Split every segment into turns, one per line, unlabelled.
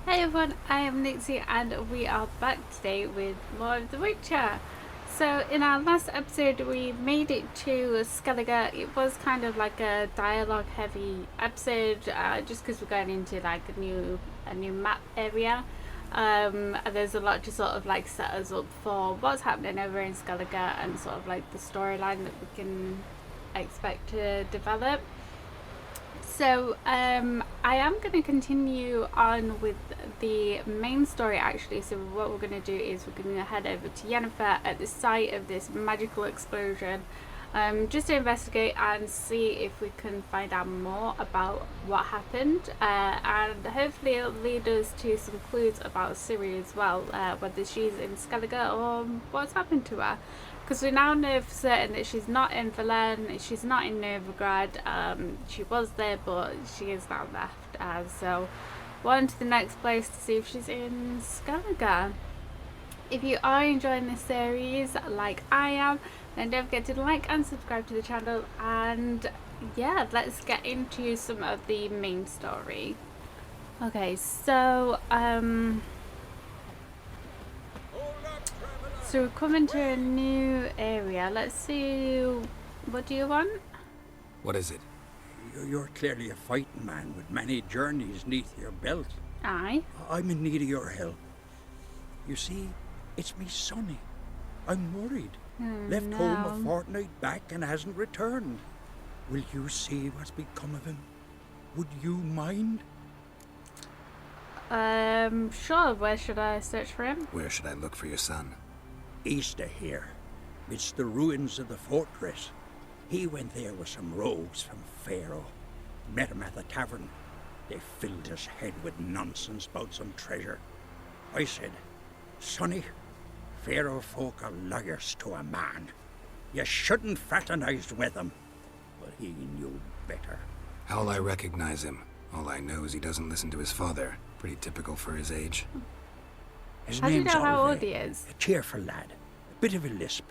Hey everyone, I am Nixie and we are back today with more of The Witcher. So in our last episode we made it to Skellige. It was kind of like a dialogue heavy episode just because we're going into like a new map area. And there's a lot to sort of like set us up for what's happening over in Skellige and sort of like the storyline that we can expect to develop. So I am going to continue on with the main story actually. So what we're going to do is we're going to head over to Yennefer at the site of this magical explosion, just to investigate and see if we can find out more about what happened, and hopefully it'll lead us to some clues about Ciri as well, whether she's in Skellige or what's happened to her. Because we now know for certain that she's not in Velen, she's not in Novigrad. She was there, but she is now left. So we're on to the next place to see if she's in Skellige. If you are enjoying this series, like I am, then don't forget to like and subscribe to the channel. And yeah, let's get into some of the main story. Okay, so so we're coming to a new area. Let's see, what do you want?
What is it?
You're clearly a fighting man with many journeys neath your belt.
Aye.
I'm in need of your help. You see, it's me Sonny. I'm worried. Left home a fortnight back and hasn't returned. Will you see what's become of him? Would you mind?
Sure. Where should I search for him?
Where should I look for your son?
East of here, midst the ruins of the fortress. He went there with some rogues from Pharaoh. Met him at the tavern. They filled his head with nonsense about some treasure. I said, Sonny, Pharaoh folk are lawyers to a man. You shouldn't fraternize with them. But he knew better.
How'll I recognize him? All I know is he doesn't listen to his father. Pretty typical for his age.
His
How do you
name's
know how
Olve,
old he is?
a cheerful lad. A bit of a lisp.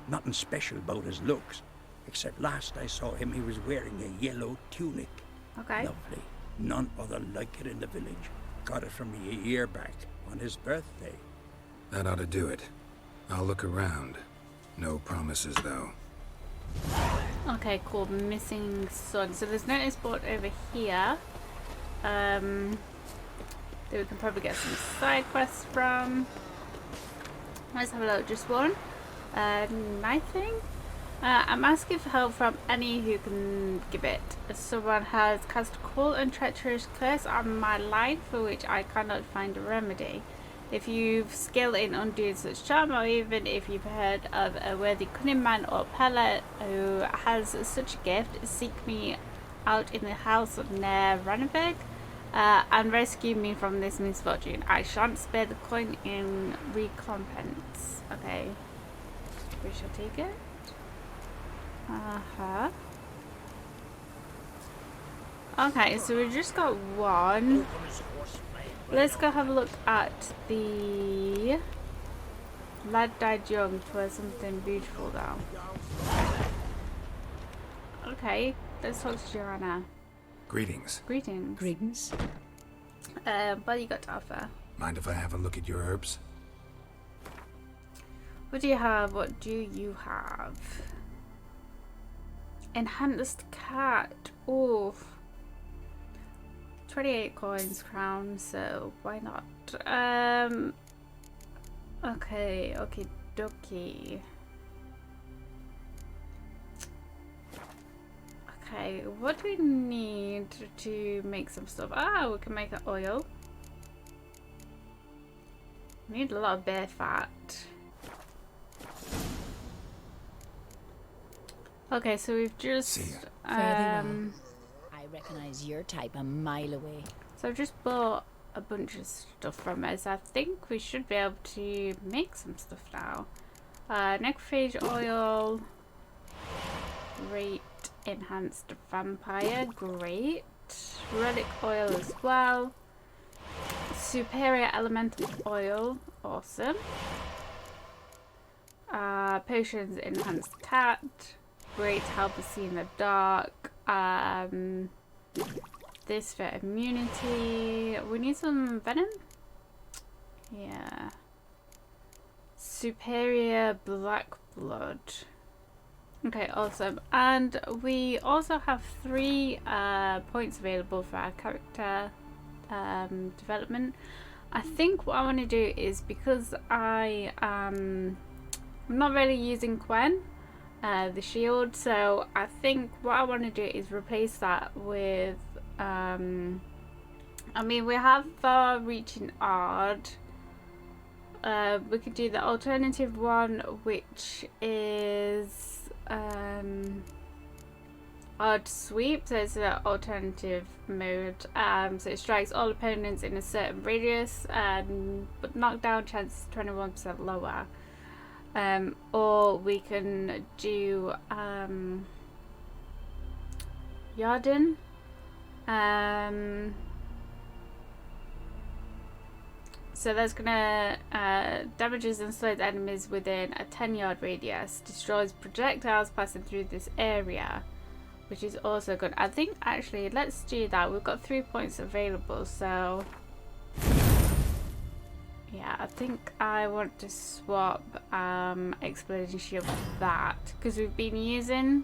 Nothing special about his looks. Except last I saw him, he was wearing a yellow tunic.
Okay.
Lovely. None other like it in the village. Got it from me a year back, on his birthday.
That ought to do it. I'll look around. No promises, though.
Okay, cool. Missing son. So there's notice board over here. That we can probably get some side quests from. Let's have a look. Just one. Knifing. I'm asking for help from any who can give it. Someone has cast a cruel and treacherous curse on my line for which I cannot find a remedy. If you've skill in undoing such charm, or even if you've heard of a worthy cunning man or peddler who has such a gift, seek me out in the house near Ranenburg, and rescue me from this misfortune. I shan't spare the coin in recompense. Okay, we shall take it. Okay, so we just got one. Let's go have a look at the lad died young for something beautiful though. Okay, let's talk to Joanna.
Greetings.
Greetings.
Greetings.
What you got to offer?
Mind if I have a look at your herbs?
What do you have? What do you have? Enhanced cat. Oof. 28 coins crown, so why not? Okay, okie dokie. Okay, what do we need to make some stuff? Ah, we can make an oil. We need a lot of bear fat. Okay, so we've just
I recognize your type a mile away.
So I've just bought a bunch of stuff from us. I think we should be able to make some stuff now. Necrophage oil. Great. Enhanced vampire. Great. Relic oil as well. Superior elemental oil. Awesome. Potions enhanced cat. Great to help us see in the dark. this for immunity. We need some venom. Yeah. Superior black blood. Okay, awesome. And we also have 3 points available for our character development. I think what I want to do is, because I'm not really using Gwen, the shield, so I think what I want to do is replace that with I mean, we have reaching Ard. We could do the alternative one, which is Ard sweep. So it's an alternative mode. So it strikes all opponents in a certain radius, but knockdown chance is 21% lower. Or we can do Yarden. So that's gonna damages and slows enemies within a 10-yard radius, destroys projectiles passing through this area, which is also good. I think actually let's do that. We've got 3 points available, so yeah, I think I want to swap Exploding Shield for that, because we've been using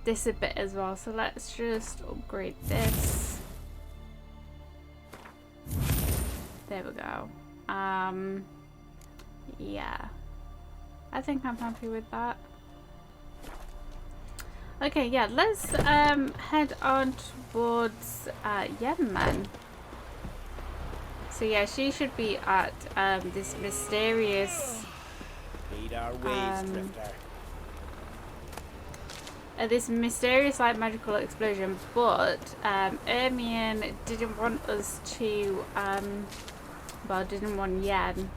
this a bit as well. So let's just upgrade this. There we go. Yeah, I think I'm happy with that. Okay, yeah, let's head on towards Yemen. So yeah, she should be at this mysterious this mysterious like magical explosion, but Ermion didn't want us to well, didn't want Yen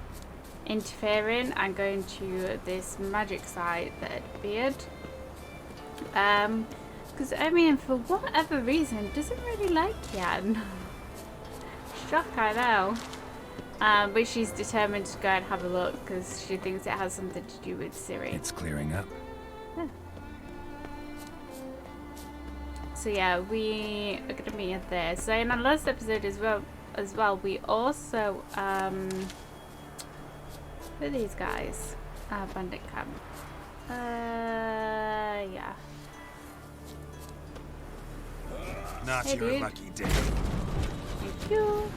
interfering and going to this magic site that had appeared, because Ermion, for whatever reason, doesn't really like Yen. Shock, I know. But she's determined to go and have a look because she thinks it has something to do with Ciri.
It's clearing up.
Yeah. So yeah, we are gonna meet her there. So in our last episode as well, we also who are these guys? Bandit camp. Yeah.
Not
Hey,
your
dude.
lucky day.
Thank you.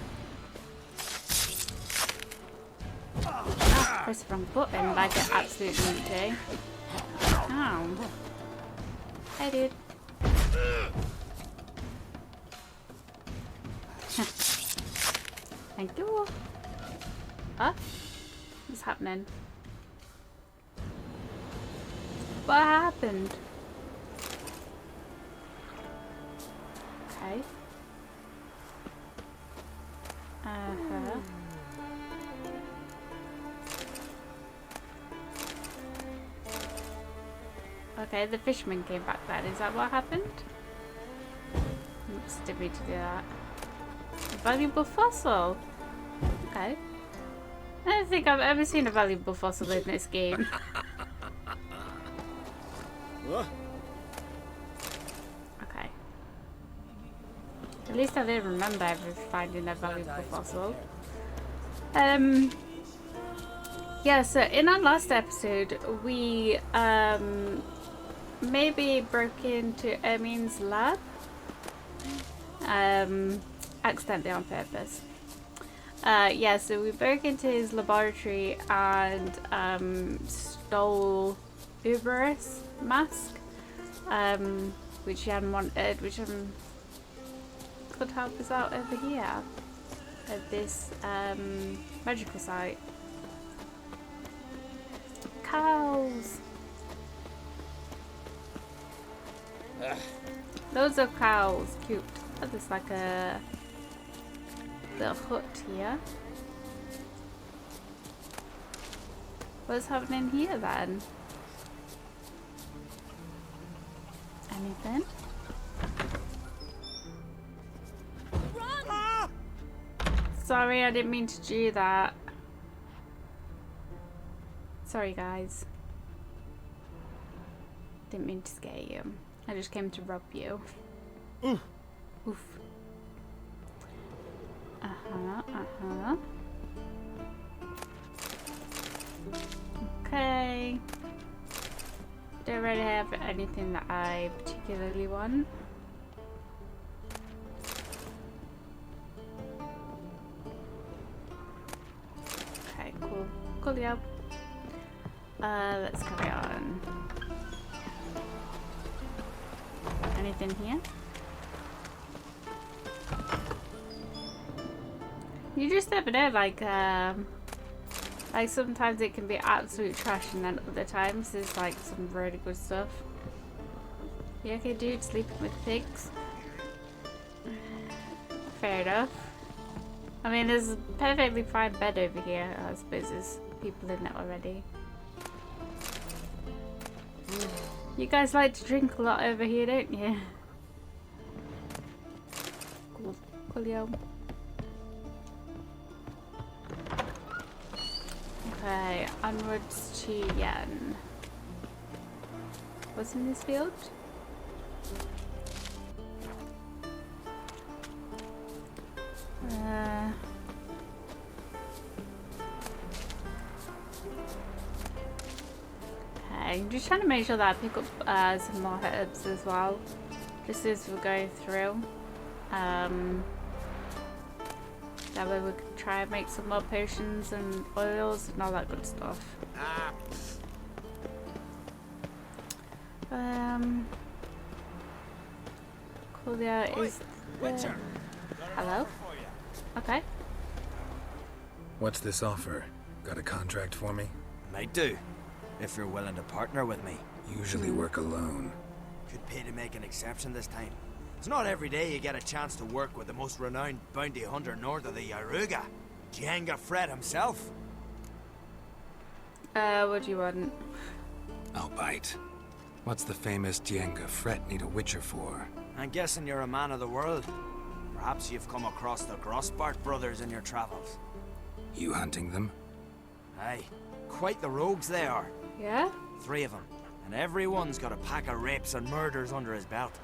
Press the wrong button like an absolute nutty. Ow. Hey, dude. Thank you. Huh? What's happening? What happened? Okay. Okay, the fisherman came back then. Is that what happened? Oops, didn't mean to do that. A valuable fossil. Okay. I don't think I've ever seen a valuable fossil in this game. Okay. At least I didn't remember ever finding a valuable fossil. Yeah, so in our last episode, we maybe broke into Ermion's lab. Accidentally on purpose. Yeah, so we broke into his laboratory and stole Uberus mask, which he hadn't wanted, which could help us out over here at this magical site. Cows! Loads of cows. Cute. Oh, there's like a little hut here. What's happening here then? Anything? Sorry, I didn't mean to do that. Sorry, guys. Didn't mean to scare you. I just came to rob you. Oof. Uh-huh. Okay. Don't really have anything that I particularly want. Okay, cool. Coolio. Let's carry on. Anything here? You just never know, like sometimes it can be absolute trash and then other times there's like some really good stuff. You okay, dude? Sleeping with pigs? Fair enough. I mean, there's a perfectly fine bed over here. I suppose there's people in it already. You guys like to drink a lot over here, don't you? Cool. Coolio. Okay, onwards to Yen. What's in this field? Okay, I'm just trying to make sure that I pick up some more herbs as well, just as we're going through. That way we can try and make some more potions and oils and all that good stuff. Coolio is there. Hello? Okay.
What's this offer? Got a contract for me?
Might do, if you're willing to partner with me.
Usually work alone.
Could pay to make an exception this time. It's not every day you get a chance to work with the most renowned bounty hunter north of the ENDREGA, Jenga Fred himself.
What do you want?
I'll bite. What's the famous Jenga Fred need a witcher for?
I'm guessing you're a man of the world. Perhaps you've come across the Grossbart brothers in your travels.
You hunting them?
Aye, quite the rogues they are.
Yeah?
3 of them, and everyone's got a pack of rapes and murders under his belt.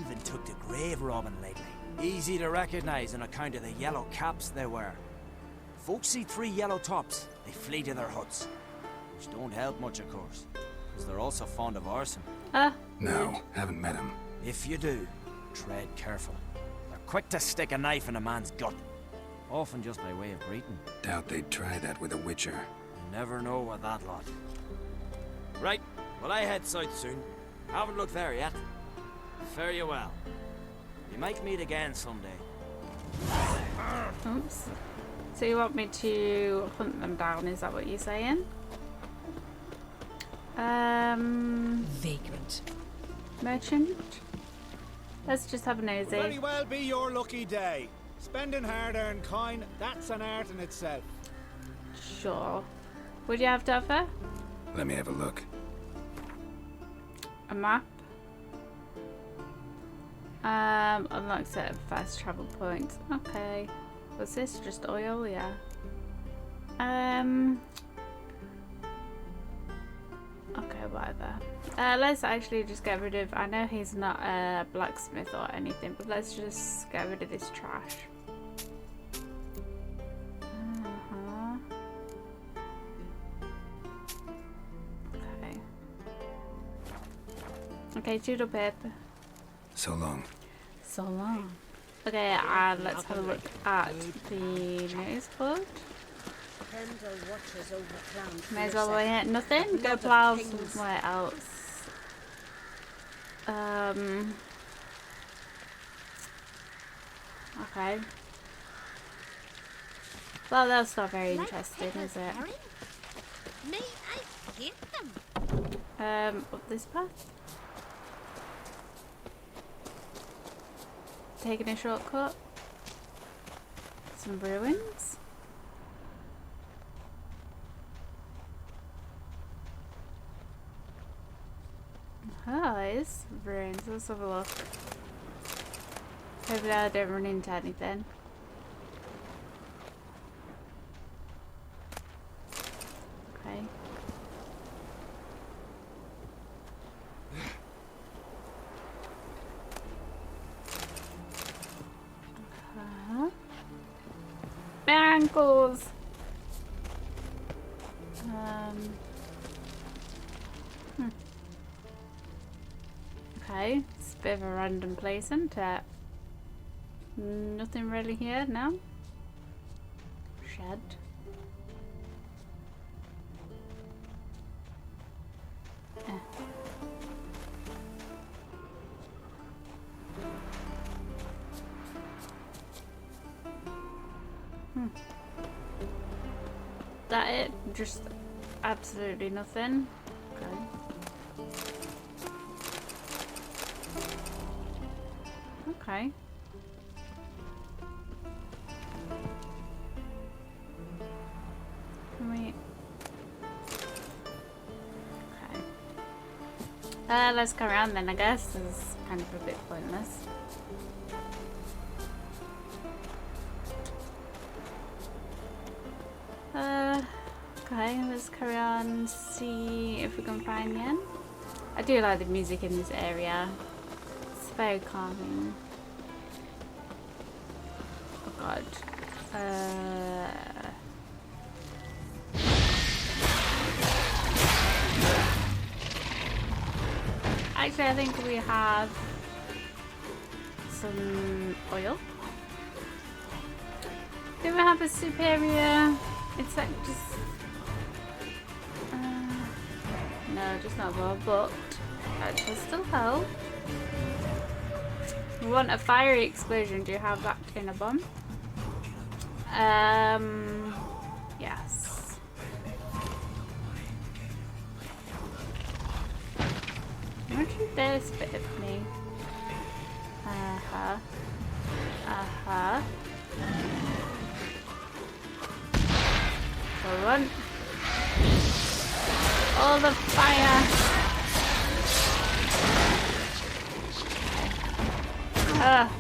Even took to grave robbing lately. Easy to recognize on account of the yellow caps they wear. Folks see 3 yellow tops, they flee to their huts. Which don't help much, of course, because they're also fond of arson.
No, haven't met him.
If you do, tread careful. They're quick to stick a knife in a man's gut. Often just by way of greeting.
Doubt they'd try that with a witcher.
You never know with that lot. Right, well I head south soon. Haven't looked there yet. Fare you well. We might meet again someday.
Oops. So you want me to hunt them down, is that what you're saying?
Vagrant.
Merchant? Let's just have a nosy.
Very well be your lucky day. Spending hard-earned coin, that's an art in itself.
Sure. What do you have to offer?
Let me have a look.
A map? Unlock set of fast travel points. Okay. Was this just oil? Yeah. Okay, whatever. Let's actually just get rid of... I know he's not a blacksmith or anything, but let's just get rid of this trash. Okay. Okay, doodle pip.
So long.
So long. Okay, let's have a look at the notice board. May as well weigh it. Nothing? Go plough somewhere else. Okay. Well, that's not very interesting, is it?
May I get them?
Up this path? Taking a shortcut? Some ruins? Oh, it is ruins. Let's have a look. Hopefully I don't run into anything. Okay. ankles. Okay, it's a bit of a random place, isn't it? Nothing really here, no? Shed. That it? Just absolutely nothing? Okay. Okay. Can we... Okay. Let's go around then, I guess. This is kind of a bit pointless. Okay, let's carry on, see if we can find the end. I do like the music in this area. It's very calming. Oh god. Actually, I think we have some oil. Do we have a superior? It's like just... no, just not well, but that will still help. We want a fiery explosion. Do you have that in a bomb? Yes. Imagine this bit of me. So run. All the fire. Oh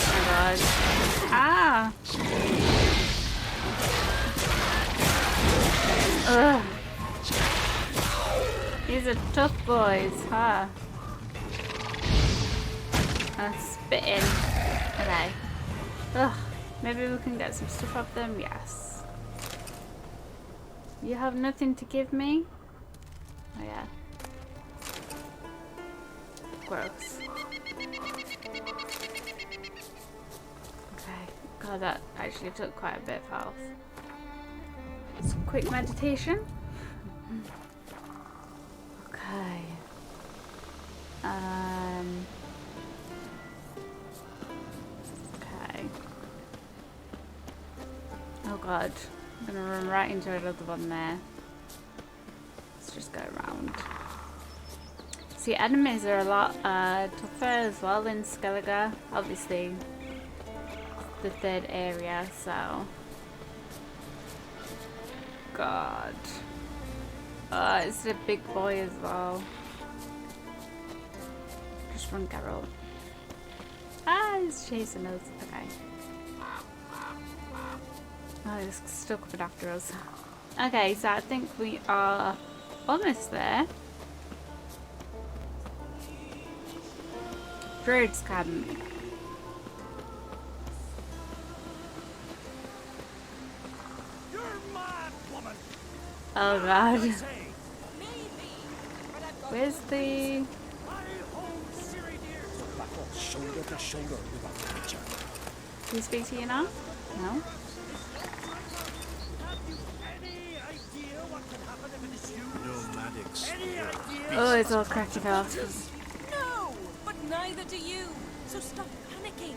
my god. Ah. Ugh. These are tough boys, huh? Spitting. Okay. Ugh. Maybe we can get some stuff off them. Yes. You have nothing to give me? Oh yeah. Gross. Okay. God, that actually took quite a bit of health. Some quick meditation. Okay. Okay. Oh god. I'm gonna run right into another one there. Let's just go around. See, enemies are a lot tougher as well in Skellige. Obviously, the third area, so... God. It's a big boy as well. Just run, Carol. Ah, he's chasing us. Okay. Oh, he's stuck up after us. Okay, so I think we are almost there. DRUIDS camp. Oh god. Where's the...
Shoulder to shoulder with a creature.
Can you speak to you now? No?
Have you any idea what can happen if it is you?
Nomadics.
Any idea?
Oh, it's all cracking off.
No, but neither do you. So stop panicking.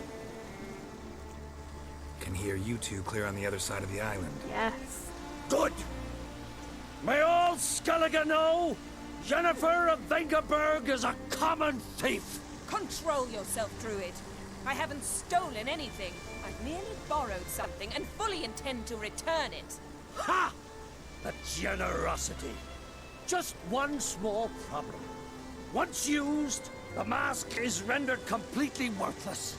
Can hear you two clear on the other side of the island.
Yes.
Good! May all Skellige know, Jennifer of Vengerberg is a common thief!
Control yourself, Druid. I haven't stolen anything. I've merely borrowed something and fully intend to return it.
Ha! The generosity. Just one small problem. Once used, the mask is rendered completely worthless.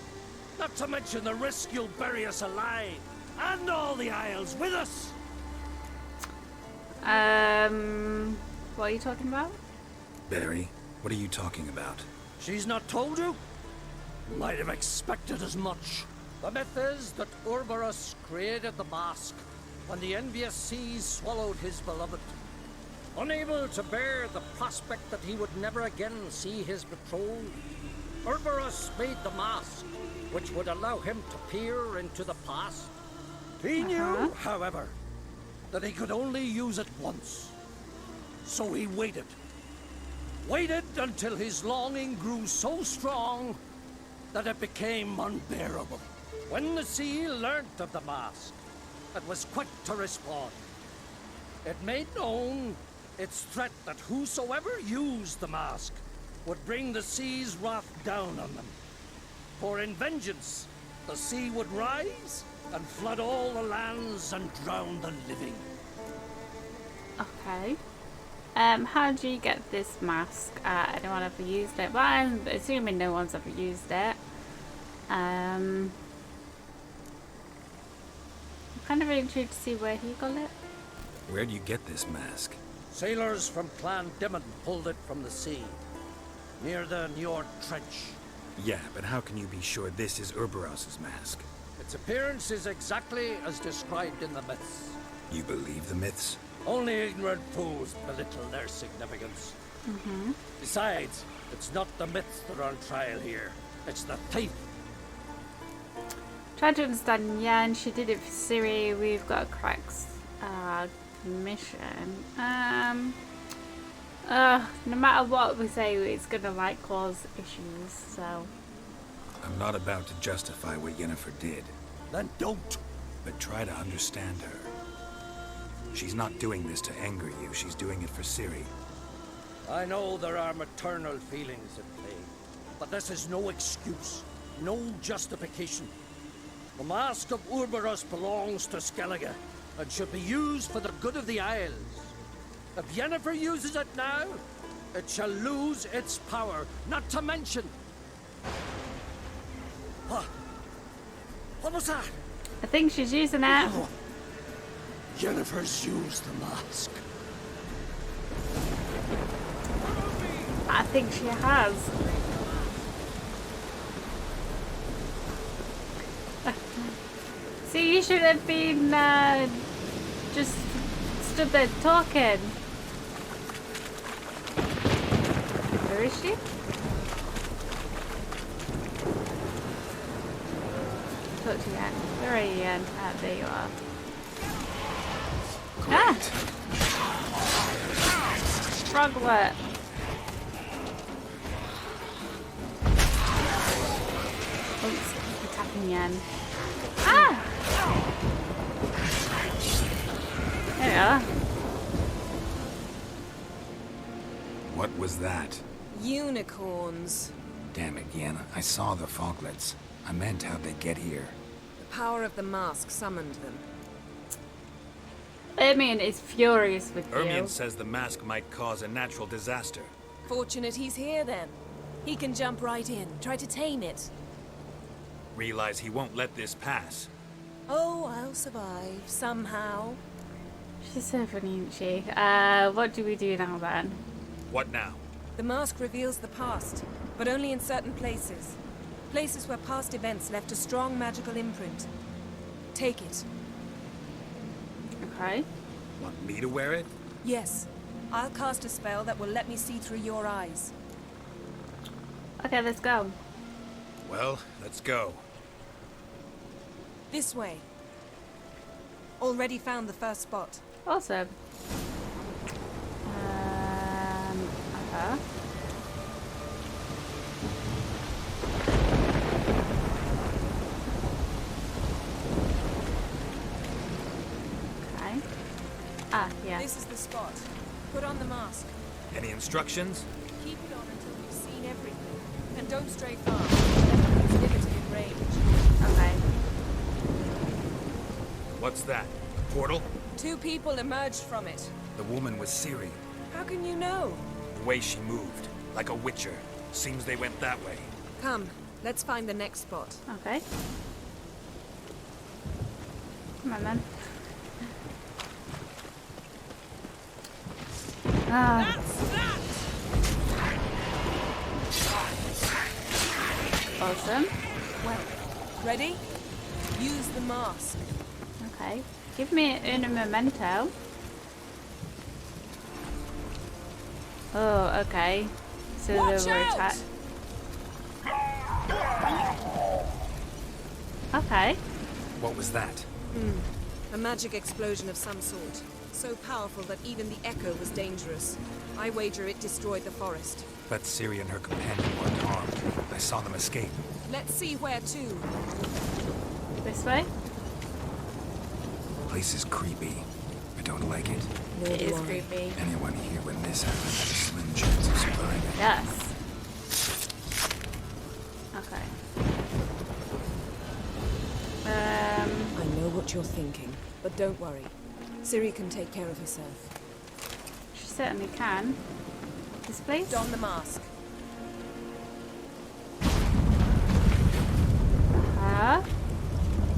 Not to mention the risk you'll bury us alive, and all the Isles with us.
What are you talking about?
Barry, what are you talking about?
She's not told you?
Might have expected as much. The myth is that Urberus created the mask when the envious seas swallowed his beloved. Unable to bear the prospect that he would never again see his betrothed, Urberus made the mask, which would allow him to peer into the past. He knew, however, that he could only use it once. So he waited. Waited until his longing grew so strong that it became unbearable. When the sea learnt of the mask, it was quick to respond. It made known its threat that whosoever used the mask would bring the sea's wrath down on them. For in vengeance, the sea would rise and flood all the lands and drown the living.
Okay. How do you get this mask? Anyone ever used it? Well, I'm assuming no one's ever used it. I'm kind of intrigued to see where he got it.
Where'd you get this mask?
Sailors from Clan Dimon pulled it from the sea, near the Njord Trench.
Yeah, but how can you be sure this is Urberos's mask?
Its appearance is exactly as described in the myths.
You believe the myths?
Only ignorant fools belittle their significance. Besides, it's not the myths that are on trial here. It's the thief.
Try to understand Yan. She did it for Siri. We've got a cracks mission. No matter what we say, it's gonna like cause issues. So
I'm not about to justify what Yennefer did.
Then don't.
But try to understand her. She's not doing this to anger you. She's doing it for Ciri.
I know there are maternal feelings at play, but this is no excuse, no justification. The mask of Urberus belongs to Skellige and should be used for the good of the Isles. If Yennefer uses it now, it shall lose its power, not to mention... What was that?
I think she's using it.
Oh. Yennefer's used the mask.
I think she has. See, you should have been just stood there talking. Where is she? Talk to you, Anne. Where are you, Anne? Ah, there you are. Ah! Froglet. Oops, attacking Yan. Ah! There you are.
What was that?
Unicorns.
Damn it, Yen. I saw the foglets. I meant how'd they get here?
The power of the mask summoned them.
Ermion is furious with you.
Ermion says the mask might cause a natural disaster.
Fortunate he's here then. He can jump right in, try to tame it.
Realize he won't let this pass.
Oh, I'll survive, somehow.
She's so funny, isn't she? What do we do now then?
What now?
The mask reveals the past, but only in certain places. Places where past events left a strong magical imprint. Take it.
Okay.
Want me to wear it?
Yes. I'll cast a spell that will let me see through your eyes.
Okay, let's go.
Well, let's go.
This way. Already found the first spot.
Awesome. Okay. Ah, yeah.
This is the spot. Put on the mask.
Any instructions?
Keep it on until you've seen everything. And don't stray far. It's limited in range.
Okay.
What's that? A portal?
2 people emerged from it.
The woman was Ciri.
How can you know?
The way she moved. Like a witcher. Seems they went that way.
Come, let's find the next spot.
Okay. Come on, then. Ah. Awesome.
Well, ready? Use the mask.
Okay. Give me a memento. Oh, okay. So
Watch
they were
out!
attacked. Okay.
What was that?
A magic explosion of some sort. So powerful that even the echo was dangerous. I wager it destroyed the forest.
But Ciri and her companion weren't harmed. I saw them escape.
Let's see where to.
This way?
The place is creepy. I don't like it.
It is creepy.
Anyone here when this happened had a slim chance of surviving.
Yes. Okay.
I know what you're thinking, but don't worry. Ciri can take care of herself.
She certainly can. This place?
Don the mask.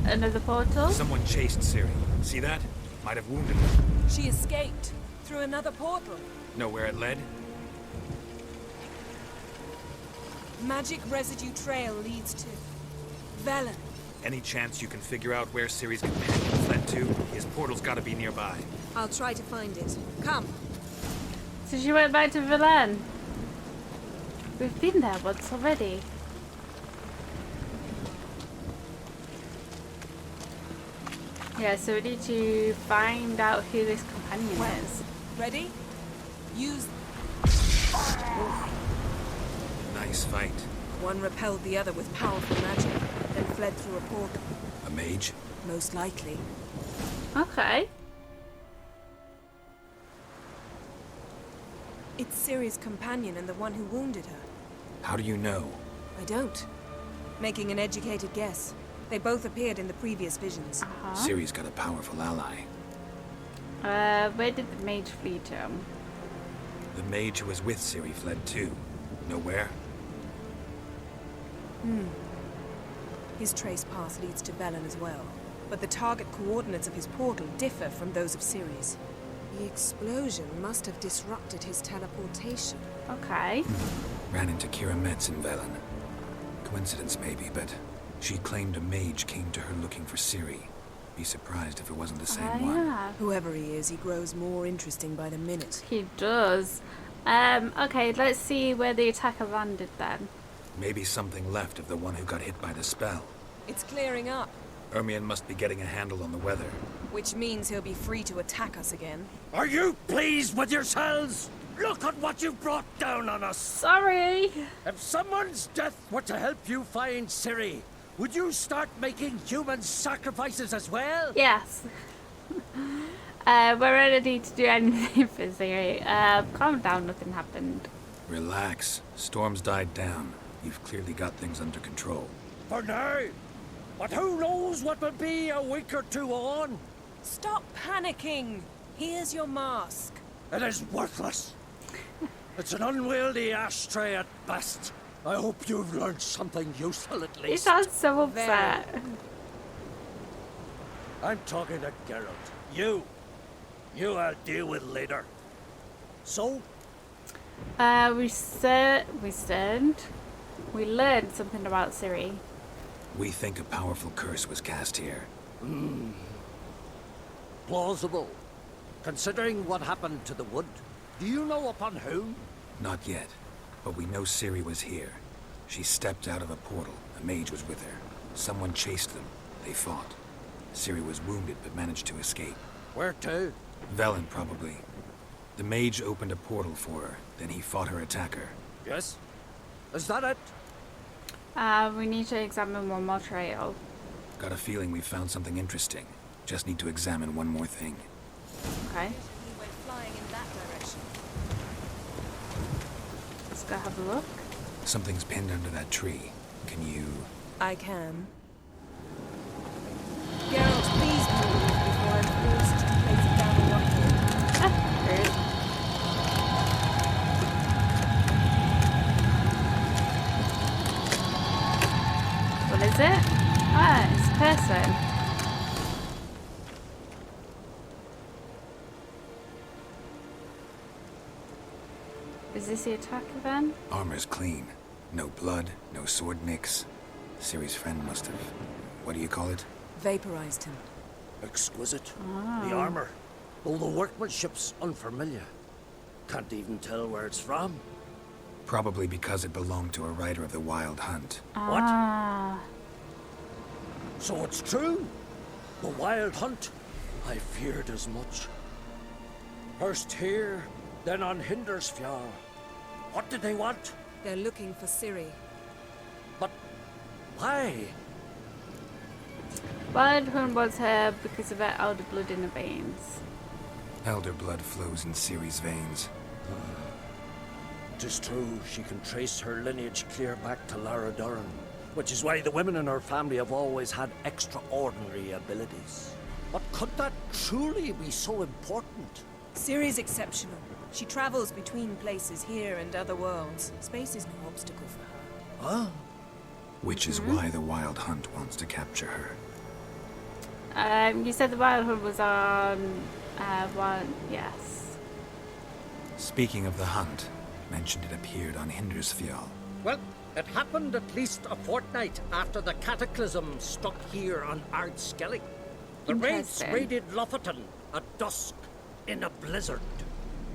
Another portal?
Someone chased Ciri. See that? Might have wounded her.
She escaped through another portal.
Know where it led?
Magic residue trail leads to Velen.
Any chance you can figure out where Ciri's companion fled to? His portal's gotta be nearby.
I'll try to find it. Come.
So she went back to Velen. We've been there once already. Yeah, so we need to find out who this companion is.
Ready? Use...
Nice fight.
One repelled the other with powerful magic, then fled through a portal.
A mage?
Most likely.
Okay.
It's Ciri's companion and the one who wounded her.
How do you know?
I don't. Making an educated guess. They both appeared in the previous visions.
Ciri's got a powerful ally.
Where did the mage flee to?
The mage who was with Ciri fled too. Know where?
His trace path leads to Velen as well. But the target coordinates of his portal differ from those of Ciri's. The explosion must have disrupted his teleportation.
Okay.
Ran into Kira Metz in Velen. Coincidence maybe, but she claimed a mage came to her looking for Ciri. Be surprised if it wasn't the same one.
Yeah.
Whoever he is, he grows more interesting by the minute.
He does. Okay, let's see where the attacker landed then.
Maybe something left of the one who got hit by the spell.
It's clearing up,
Ermion must be getting a handle on the weather.
which means he'll be free to attack us again.
Are you pleased with yourselves? Look at what you've brought down on us.
Sorry.
If someone's death were to help you find Ciri, would you start making human sacrifices as well?
Yes. We're ready to do anything for Ciri. Calm down, nothing happened.
Relax. Storm's died down. You've clearly got things under control.
For now. But who knows what will be a week or two on?
Stop panicking! Here's your mask.
It is worthless. It's an unwieldy ashtray at best. I hope you've learned something useful at
He
least.
sounds so upset.
I'm talking to Geralt. You I'll deal with later. So,
we learned something about Ciri.
We think a powerful curse was cast here.
plausible. Considering what happened to the wood, do you know upon whom?
Not yet, but we know Ciri was here. She stepped out of a portal. A mage was with her. Someone chased them. They fought. Ciri was wounded but managed to escape.
Where to?
Velen, probably. The mage opened a portal for her, then he fought her attacker.
Yes? Is that it?
We need to examine one more trail.
Got a feeling we found something interesting. Just need to examine one more thing.
Okay,
He went flying in that direction.
let's go have a look.
Something's pinned under that tree. Can you...
I can. Geralt, please move before I'm forced to place it down on one foot.
Rude. What is it? Ah, it's a person. Is this the attacker then?
Armor's clean. No blood, no sword nicks. Ciri's friend must have... what do you call it?
Vaporized him.
Exquisite. The armor, though the workmanship's unfamiliar. Can't even tell where it's from.
Probably because it belonged to a rider of the Wild Hunt.
What? So it's true? The Wild Hunt? I feared as much. First here, then on Hindersfjall. What did they want?
They're looking for Ciri.
But why?
Wild Hunt was her because of her elder blood in her veins.
Elder blood flows in Ciri's veins.
Tis true, she can trace her lineage clear back to Lara Duran, which is why the women in her family have always had extraordinary abilities. But could that truly be so important?
Ciri's exceptional. She travels between places here and other worlds. Space is no obstacle for her.
Huh?
Which is why the Wild Hunt wants to capture her.
You said the Wild Hunt was on... one... yes.
Speaking of the hunt, mentioned it appeared on Hindersfjall.
Well, it happened at least a fortnight after the cataclysm struck here on Skellige. The raids
Interesting.
raided Lofoten at dusk in a blizzard.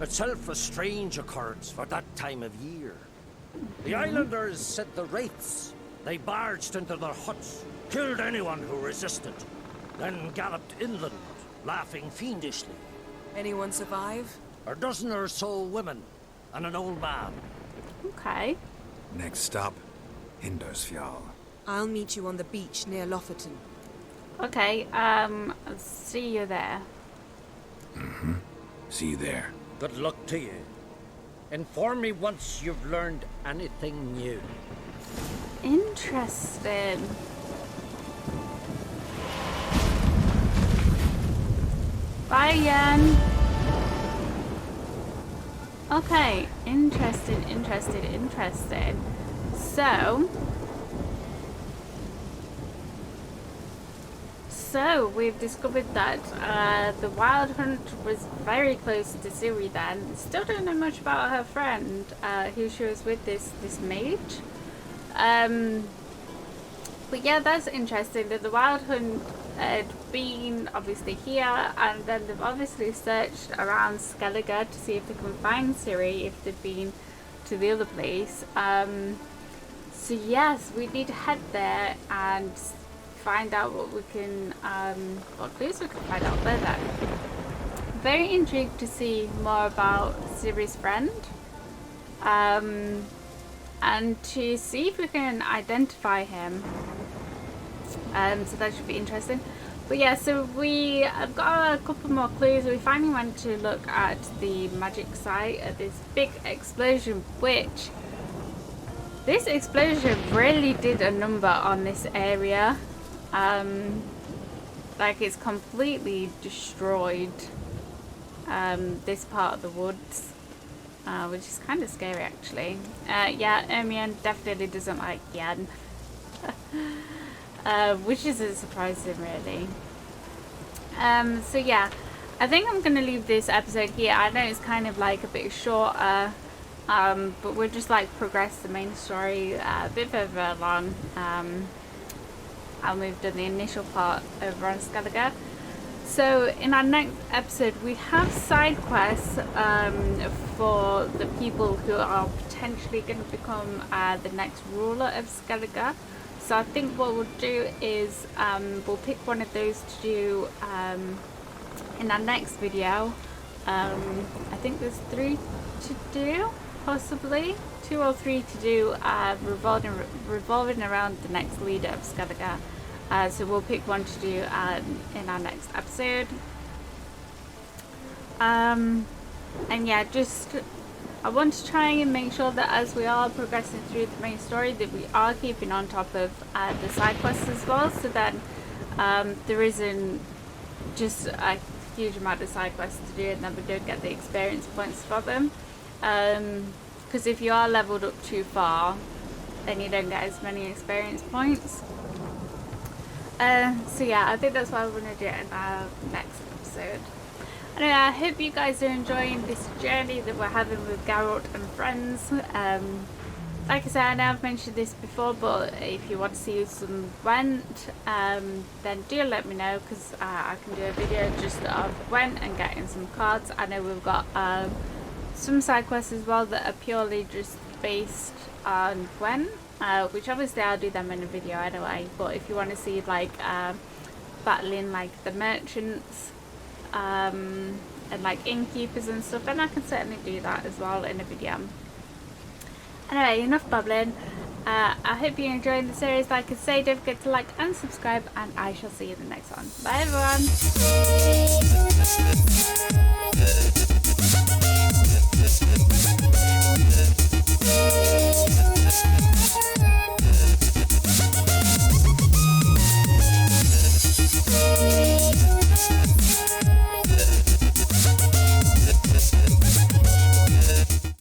Itself a strange occurrence for that time of year. The islanders said the wraiths. They barged into their huts, killed anyone who resisted, then galloped inland, laughing fiendishly.
Anyone survive?
A dozen or so women and an old man.
Okay.
Next stop, Hindersfjall.
I'll meet you on the beach near Lofoten.
Okay, I'll see you there.
See you there.
Good luck to you. Inform me once you've learned anything new.
Interesting. Bye, Yen. Okay, interesting. So we've discovered that the Wild Hunt was very close to Ciri then. Still don't know much about her friend who she was with, this mage. But yeah, that's interesting that the Wild Hunt had been obviously here, and then they've obviously searched around Skellige to see if they can find Ciri if they've been to the other place. So yes, we need to head there and find out what we can, what clues we can find out there then. Very intrigued to see more about Ciri's friend. And to see if we can identify him. So that should be interesting. But yeah, so we have got a couple more clues. We finally went to look at the magic site at this big explosion, which this explosion really did a number on this area. Like it's completely destroyed this part of the woods. Which is kind of scary actually. Yeah, Ermione definitely doesn't like Yen. Which isn't surprising really. So yeah, I think I'm going to leave this episode here. I know it's kind of like a bit shorter, but we'll just like progress the main story a bit further along. And we've done the initial part over on Skellige. So in our next episode we have side quests for the people who are potentially going to become the next ruler of Skellige. So I think what we'll do is we'll pick one of those to do in our next video. I think there's 3 to do, possibly 2 or 3 to do, revolving around the next leader of Skellige. So we'll pick one to do in our next episode. And yeah, just I want to try and make sure that as we are progressing through the main story that we are keeping on top of the side quests as well, so that there isn't just a huge amount of side quests to do and then we don't get the experience points for them. Because if you are leveled up too far, then you don't get as many experience points. So yeah, I think that's why we're going to do it in our next episode. Anyway, I hope you guys are enjoying this journey that we're having with Geralt and friends. like I said, I know I've mentioned this before, but if you want to see some Gwent, then do let me know, because I can do a video just of Gwent and getting some cards. I know we've got some side quests as well that are purely just based on Gwent, which obviously I'll do them in a video anyway, but if you want to see like battling like the merchants and like innkeepers and stuff, then I can certainly do that as well in a video. Anyway, enough babbling. I hope you're enjoying the series. Like I say, don't forget to like and subscribe, and I shall see you in the next one. Bye everyone.